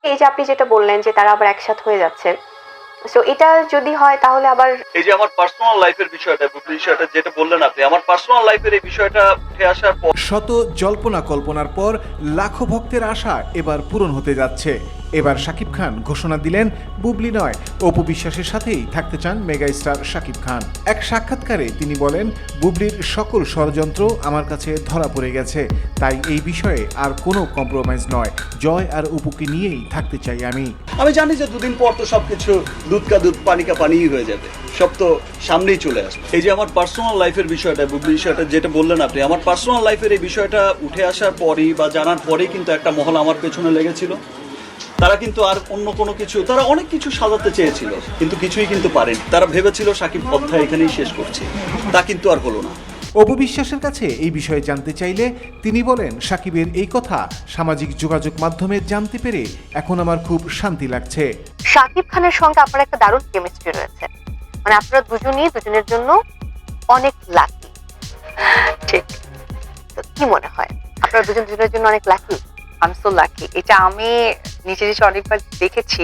এই যে আপনি যেটা বললেন যে তারা আবার একসাথ হয়ে যাচ্ছেন, সো এটা যদি হয় তাহলে আবার এই যে আমার পার্সোনাল লাইফের বিষয়টা, বিষয়টা যেটা বললেন আপনি, আমার পার্সোনাল লাইফের এই বিষয়টা উঠে আসার পর শত জল্পনা কল্পনার পর লাখো ভক্তের আশা এবার পূরণ হতে যাচ্ছে। এবার শাকিব খান ঘোষণা দিলেন বুবলি নয়, অপু বিশ্বাসের সাথেই থাকতে চান মেগা স্টার শাকিব খান। এক সাক্ষাৎকারে তিনি বলেন, বুবলির সকল ষড়যন্ত্র আমার কাছে ধরা পড়ে গেছে, তাই এই বিষয়ে আর কোনো কম্প্রোমাইজ নয়। জয় আর অপুকে নিয়েই থাকতে চাই আমি। আমি জানি যে দুদিন পর তো সবকিছু দুধ কা দুধ পানি কা পানিই হয়ে যাবে, সব তো সামনেই চলে আসবে। এই যে আমার পার্সোনাল লাইফের বিষয়টা, বুবলি বিষয়টা যেটা বললেন আপনি, আমার পার্সোনাল লাইফের এই বিষয়টা উঠে আসার পরেই বা জানার পরেই কিন্তু একটা মহল আমার পেছনে লেগেছিল। তারা কিন্তু আর অন্য কোনো কিছু, তারা অনেক কিছু সাজাতে চেয়েছিল কিন্তু কিছুই কিন্তু পারেনি। তারা ভেবেছিল সাকিব অধ্যায় এখানেই শেষ করছে, তা কিন্তু আর হলো না। অপু বিশ্বাসের কাছে এই বিষয়ে জানতে চাইলে তিনি বলেন, সাকিবের এই কথা সামাজিক যোগাযোগ মাধ্যমে জানতে পেরে এখন আমার খুব শান্তি লাগছে। শাকিব খানের সঙ্গে আপনার একটা দারুণ কেমিস্ট্রি রয়েছে, মানে আপনারা দুজনই দুজনের জন্য অনেক লাকি। ঠিক, তো কি মনে হয় আপনারা দুজন দুজনের জন্য অনেক lucky? I am so lucky. এটা আমি নিজে নিজে অনেকবার দেখেছি,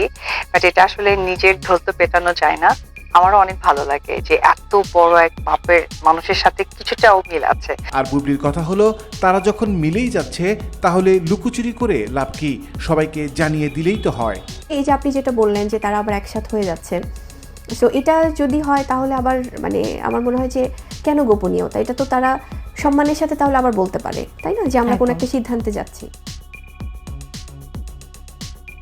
বাট এটা আসলে নিজের ঢোল তো পেটানো যায় না। আমারও অনেক ভালো লাগে যে এত বড় এক মাপের মানুষের সাথে কিছুটাও মিল আছে। আর বুবলির কথা হলো, তারা যখন মিলেই যাচ্ছে তাহলে লুকোচুরি করে লাভ কি, সবাইকে জানিয়ে দিলেই তো হয়। এই যে আপনি যেটা বললেন যে তারা আবার একসাথ হয়ে যাচ্ছেন, সো এটা যদি হয় তাহলে আবার মানে আমার মনে হয় যে কেন গোপনীয়তা, এটা তো তারা সম্মানের সাথে তাহলে আবার বলতে পারে, তাই না, যে আমরা কোনো একটা সিদ্ধান্তে যাচ্ছি।